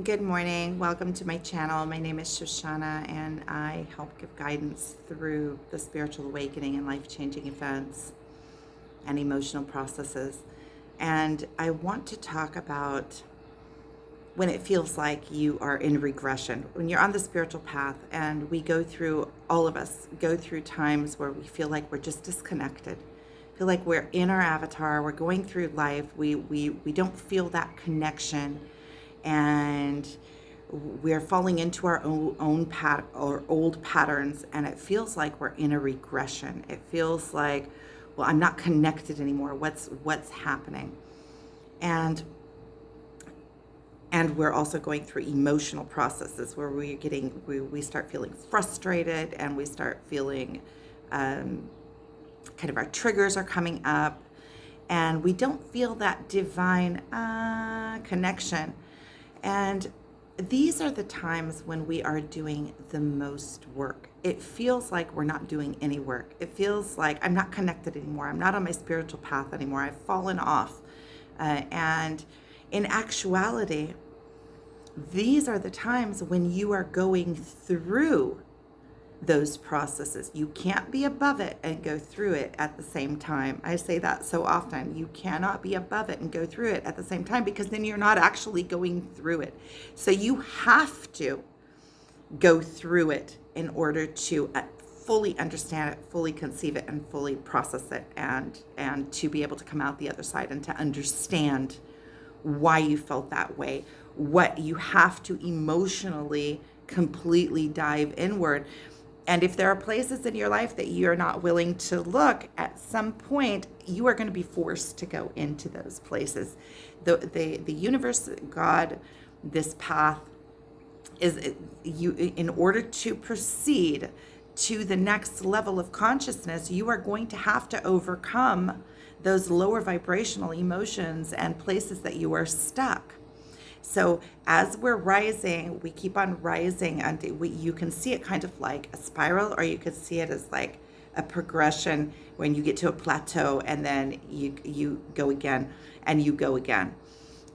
Good morning. Welcome to my channel. My name is Shoshana, and I help give guidance through the spiritual awakening and life-changing events and emotional processes. And I want to talk about when it feels like you are in regression, when you're on the spiritual path, and we go through, all of us go through times where we feel like we're just disconnected, feel like we're in our avatar, we're going through life, we don't feel that connection, and we're falling into our or old patterns, and it feels like we're in a regression. It feels like, well, I'm not connected anymore. What's happening? And we're also going through emotional processes where we start feeling frustrated, and we start feeling kind of our triggers are coming up, and we don't feel that divine connection. And these are the times when we are doing the most work. It feels like we're not doing any work. It feels like I'm not connected anymore. I'm not on my spiritual path anymore. I've fallen off. And in actuality, these are the times when you are going through those processes. You can't be above it and go through it at the same time. I say that so often. You cannot be above it and go through it at the same time, because then you're not actually going through it. So you have to go through it in order to fully understand it, fully conceive it, and fully process it, and to be able to come out the other side and to understand why you felt that way. What you have to emotionally completely dive inward. And if there are places in your life that you're not willing to look, at some point you are going to be forced to go into those places. The universe, God, this path is you. In order to proceed to the next level of consciousness, you are going to have to overcome those lower vibrational emotions and places that you are stuck. So as we're rising, we keep on rising, and you can see it kind of like a spiral, or you could see it as like a progression when you get to a plateau, and then you go again, and you go again.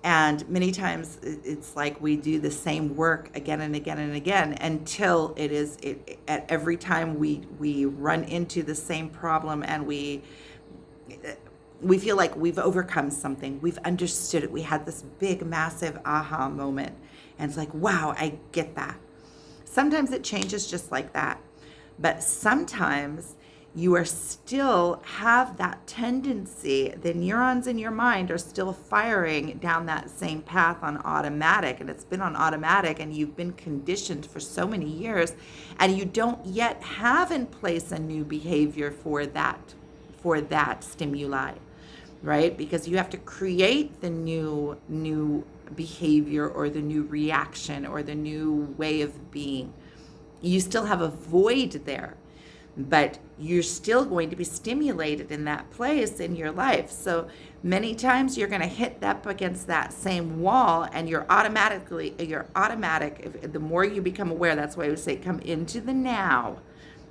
And many times it's like we do the same work again and again and again until at every time we run into the same problem, and we feel like we've overcome something. We've understood it. We had this big, massive aha moment. And it's like, wow, I get that. Sometimes it changes just like that. But sometimes you are still have that tendency. The neurons in your mind are still firing down that same path on automatic. And it's been on automatic, and you've been conditioned for so many years. And you don't yet have in place a new behavior for that stimuli, right? Because you have to create the new behavior, or the new reaction, or the new way of being. You still have a void there, but you're still going to be stimulated in that place in your life. So many times you're going to hit up against that same wall, and you're automatic. The more you become aware, that's why I would say come into the now.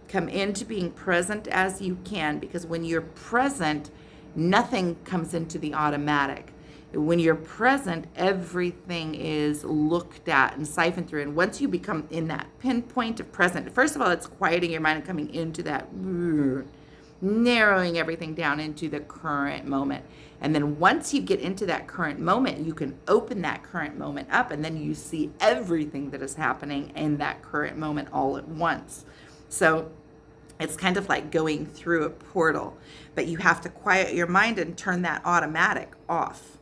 Come into being present as you can, because when you're present, nothing comes into the automatic. When you're present, everything is looked at and siphoned through. And once you become in that pinpoint of present, first of all, it's quieting your mind and coming into that, narrowing everything down into the current moment. And then once you get into that current moment, you can open that current moment up, and then you see everything that is happening in that current moment all at once. So it's kind of like going through a portal, but you have to quiet your mind and turn that automatic off.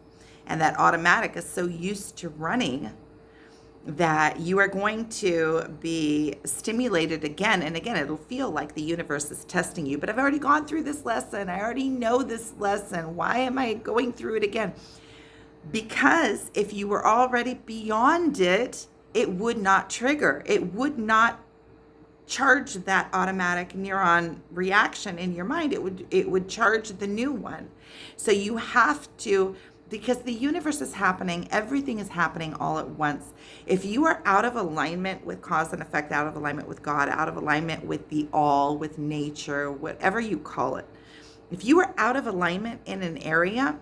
And that automatic is so used to running that you are going to be stimulated again and again. It'll feel like the universe is testing you. But I've already gone through this lesson. I already know this lesson. Why am I going through it again? Because if you were already beyond it, it would not trigger. It would not charge that automatic neuron reaction in your mind. It would charge the new one. So you have to, because the universe is happening, everything is happening all at once. If you are out of alignment with cause and effect, out of alignment with God, out of alignment with the all, with nature, whatever you call it, if you are out of alignment in an area,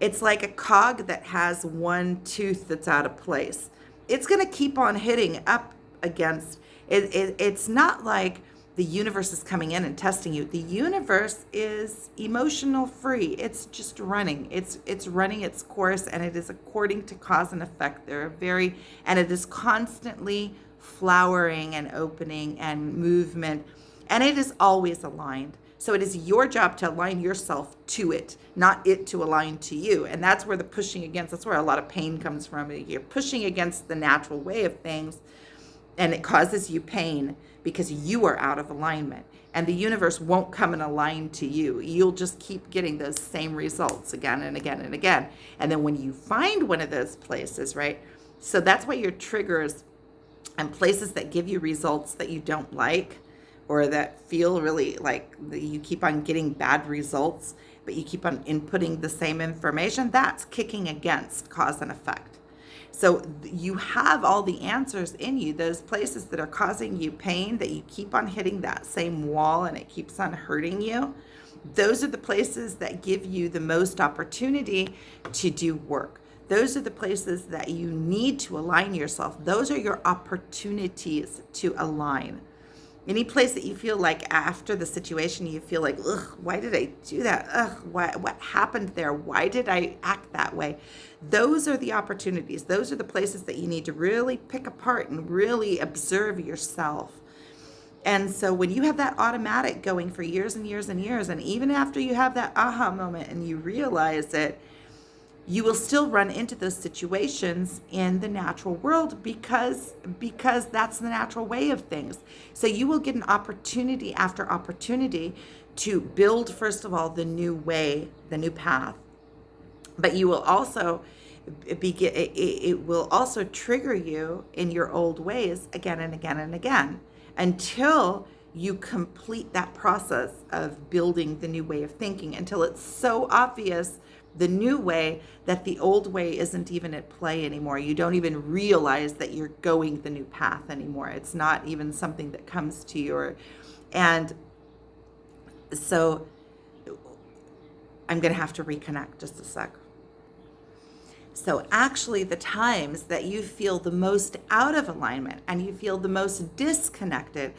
It's like a cog that has one tooth that's out of place. It's going to keep on hitting up against it. It's not like the universe is coming in and testing you. The universe is emotional free. It's just running. It's running its course, and it is according to cause and effect. And it is constantly flowering and opening and movement, and it is always aligned. So it is your job to align yourself to it, not it to align to you. And that's where the pushing against, that's where a lot of pain comes from. You're pushing against the natural way of things, and it causes you pain because you are out of alignment. And the universe won't come and align to you. You'll just keep getting those same results again and again and again. And then when you find one of those places, right? So that's why your triggers and places that give you results that you don't like, or that feel really like you keep on getting bad results, but you keep on inputting the same information, that's kicking against cause and effect. So you have all the answers in you. Those places that are causing you pain, that you keep on hitting that same wall and it keeps on hurting you, those are the places that give you the most opportunity to do work. Those are the places that you need to align yourself. Those are your opportunities to align. Any place that you feel like after the situation, you feel like, ugh, why did I do that? Ugh, what happened there? Why did I act that way? Those are the opportunities. Those are the places that you need to really pick apart and really observe yourself. And so when you have that automatic going for years and years and years, and even after you have that aha moment and you realize it, you will still run into those situations in the natural world because that's the natural way of things. So you will get an opportunity after opportunity to build, first of all, the new way, the new path. But you will also it will also trigger you in your old ways again and again and again until you complete that process of building the new way of thinking, until it's so obvious, the new way, that the old way isn't even at play anymore. You don't even realize that you're going the new path anymore. It's not even something that comes to you. And so I'm going to have to reconnect just a sec. So actually, the times that you feel the most out of alignment and you feel the most disconnected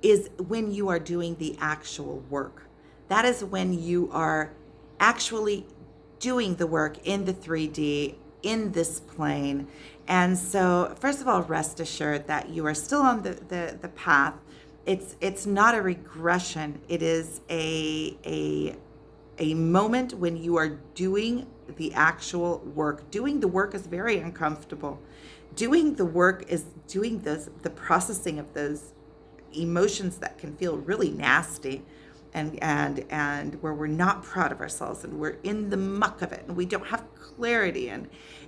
is when you are doing the actual work. That is when you are actually doing the work in the 3D, in this plane. And so, first of all, rest assured that you are still on the path. It's not a regression. It is a moment when you are doing the actual work. Doing the work is very uncomfortable. Doing the work is doing the processing of those emotions that can feel really nasty. And where we're not proud of ourselves and we're in the muck of it and we don't have clarity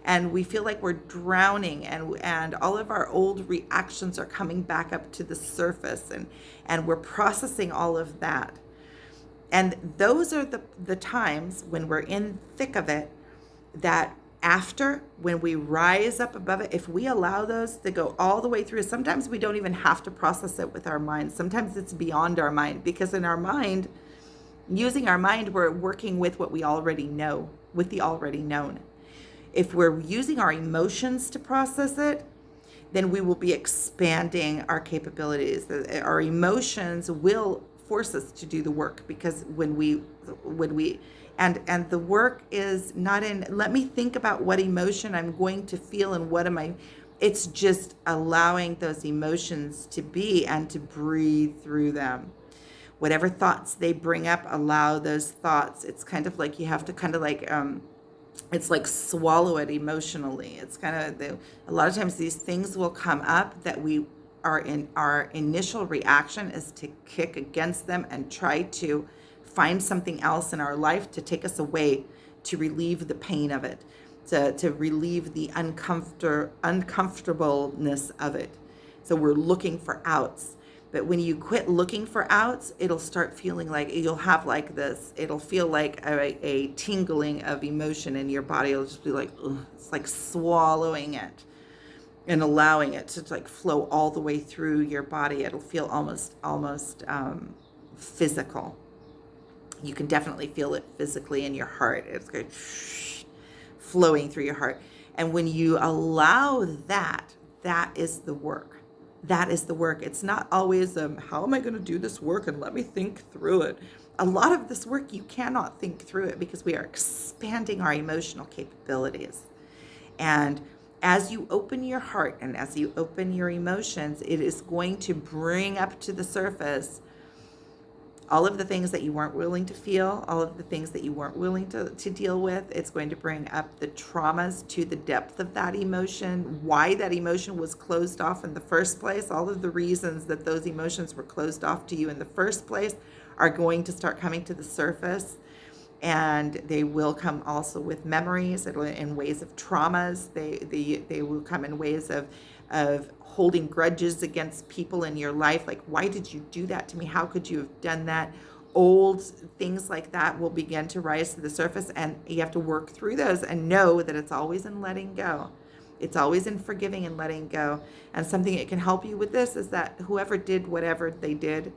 and we feel like we're drowning and all of our old reactions are coming back up to the surface and we're processing all of that. And those are the times when we're in thick of it, that after, when we rise up above it, if we allow those to go all the way through, sometimes we don't even have to process it with our mind. Sometimes it's beyond our mind, because in our mind, using our mind, we're working with what we already know, with the already known. If we're using our emotions to process it, then we will be expanding our capabilities. Our emotions will force us to do the work, because when we and the work is not in, let me think about what emotion I'm going to feel and what am I, it's just allowing those emotions to be and to breathe through them. Whatever thoughts they bring up, allow those thoughts. It's kind of like you have to kind of like, it's like swallow it emotionally. It's kind of, a lot of times these things will come up that we are in, our initial reaction is to kick against them and try to find something else in our life to take us away, to relieve the pain of it, to relieve the uncomfortableness of it. So we're looking for outs. But when you quit looking for outs, it'll start feeling like, you'll have like this, it'll feel like a tingling of emotion in your body. It'll just be like, ugh, it's like swallowing it and allowing it to like flow all the way through your body. It'll feel almost physical. You can definitely feel it physically in your heart. It's good. flowing through your heart. And when you allow that, that is the work. That is the work. It's not always, how am I going to do this work? And let me think through it. A lot of this work, you cannot think through it because we are expanding our emotional capabilities. And as you open your heart and as you open your emotions, it is going to bring up to the surface all of the things that you weren't willing to feel, all of the things that you weren't willing to deal with. It's going to bring up the traumas to the depth of that emotion, why that emotion was closed off in the first place. All of the reasons that those emotions were closed off to you in the first place are going to start coming to the surface. And they will come also with memories in ways of traumas. They will come in ways of holding grudges against people in your life. Like, why did you do that to me? How could you have done that? Old things like that will begin to rise to the surface, and you have to work through those and know that it's always in letting go. It's always in forgiving and letting go. And something that can help you with this is that whoever did whatever they did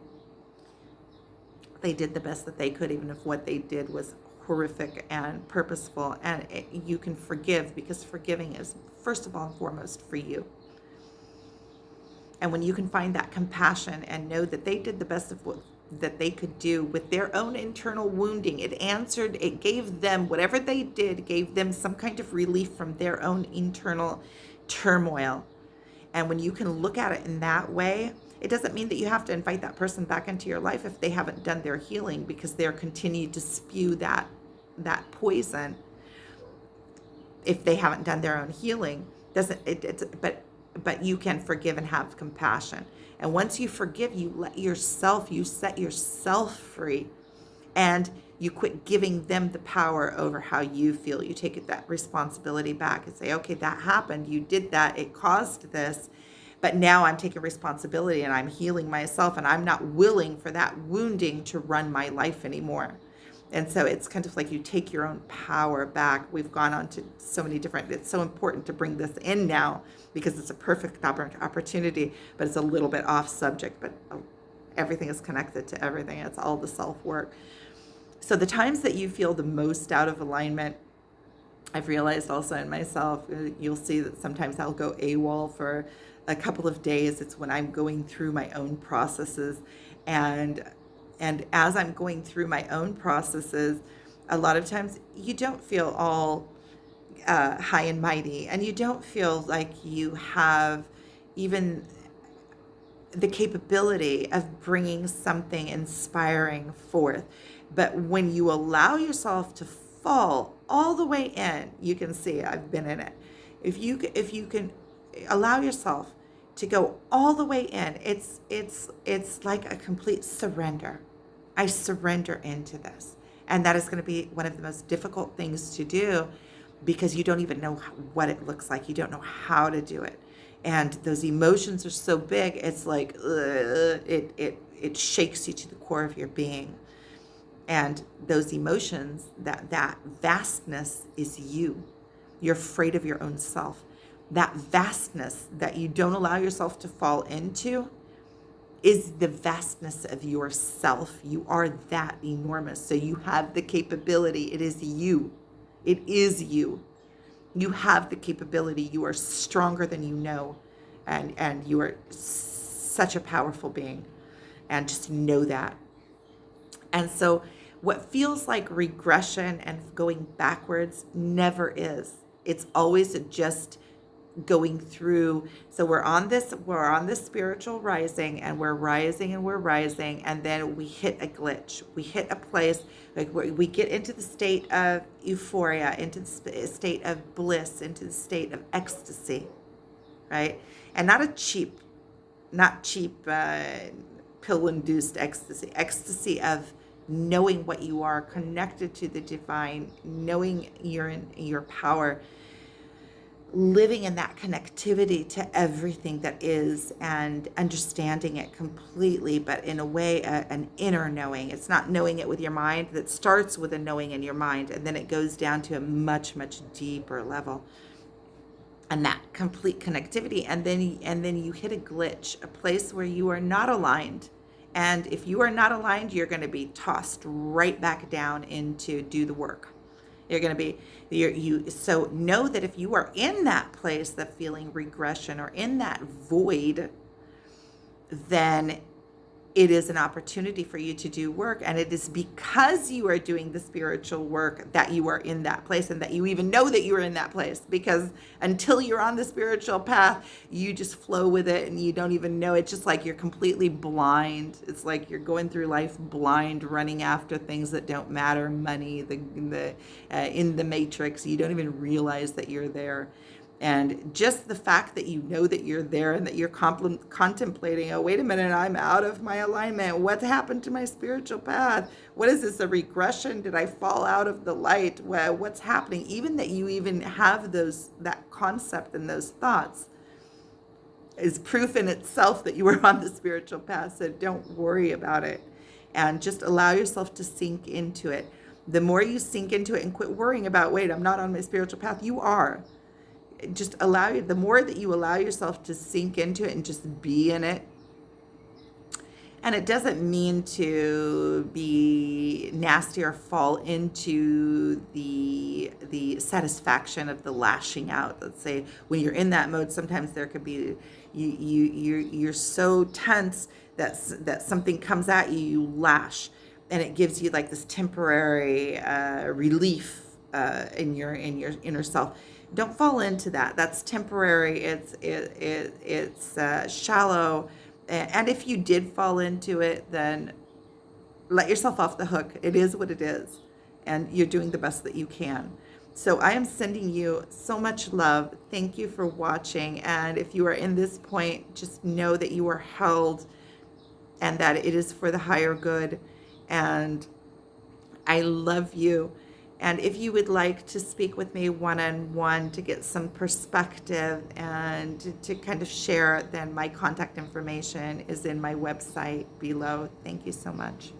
the best that they could, even if what they did was horrific and purposeful. And you can forgive, because forgiving is first of all and foremost for you. And when you can find that compassion and know that they did the best of what that they could do with their own internal wounding, it gave them, whatever they did, gave them some kind of relief from their own internal turmoil. And when you can look at it in that way, it doesn't mean that you have to invite that person back into your life if they haven't done their healing, because they're continued to spew that poison. If they haven't done their own healing, but you can forgive and have compassion. And once you forgive, you set yourself free, and you quit giving them the power over how you feel. You take that responsibility back and say, okay, that happened. You did that. It caused this. But now I'm taking responsibility and I'm healing myself, and I'm not willing for that wounding to run my life anymore. And so it's kind of like you take your own power back. We've gone on to so many different, it's so important to bring this in now because it's a perfect opportunity, but it's a little bit off subject, but everything is connected to everything. It's all the self-work. So the times that you feel the most out of alignment, I've realized also in myself, you'll see that sometimes I'll go AWOL for a couple of days. It's when I'm going through my own processes, and as I'm going through my own processes, a lot of times you don't feel all high and mighty, and you don't feel like you have even the capability of bringing something inspiring forth. But when you allow yourself to fall all the way in, you can see I've been in it. If you can allow yourself to go all the way in, it's like a complete surrender. I surrender into this. And that is going to be one of the most difficult things to do, because you don't even know what it looks like. You don't know how to do it. And those emotions are so big, it's like, it shakes you to the core of your being. And those emotions, that vastness is you. You're afraid of your own self. That vastness that you don't allow yourself to fall into is the vastness of yourself. You are that enormous. So you have the capability. It is you. It is you. You have the capability. You are stronger than you know. And you are such a powerful being. And just know that. And so what feels like regression and going backwards never is. It's always just going through. So we're on this spiritual rising, and we're rising, and then we hit a glitch. We hit a place like where we get into the state of euphoria, into the state of bliss, into the state of ecstasy, right? And not cheap pill-induced ecstasy of knowing what you are, connected to the divine, knowing you're in your power, living in that connectivity to everything that is, and understanding it completely, but in a way, an inner knowing. It's not knowing it with your mind. That starts with a knowing in your mind, and then it goes down to a much, much deeper level. And that complete connectivity, and then you hit a glitch, a place where you are not aligned. And if you are not aligned, you're going to be tossed right back down into do the work. You're going to be, so know that if you are in that place of feeling regression or in that void, then it is an opportunity for you to do work. And it is because you are doing the spiritual work that you are in that place, and that you even know that you are in that place, because until you're on the spiritual path, you just flow with it and you don't even know. It's just like you're completely blind. It's like you're going through life blind, running after things that don't matter, money, in the matrix. You don't even realize that you're there. And just the fact that you know that you're there and that you're contemplating, oh, wait a minute, I'm out of my alignment. What's happened to my spiritual path? What is this, a regression? Did I fall out of the light? What's happening? Even that you even have that concept and those thoughts is proof in itself that you were on the spiritual path. So don't worry about it, and just allow yourself to sink into it. The more you sink into it and quit worrying about, wait, I'm not on my spiritual path, you are. Just the more that you allow yourself to sink into it and just be in it. And it doesn't mean to be nasty or fall into the satisfaction of the lashing out. Let's say when you're in that mode, sometimes there could be you're so tense that something comes at you, you lash, and it gives you like this temporary relief in your inner self. Don't fall into that. That's temporary. It's shallow. And if you did fall into it, then let yourself off the hook. It is what it is, and you're doing the best that you can. So I am sending you so much love. Thank you for watching. And if you are in this point, just know that you are held and that it is for the higher good. And I love you. And if you would like to speak with me one-on-one to get some perspective and to kind of share, then my contact information is in my website below. Thank you so much.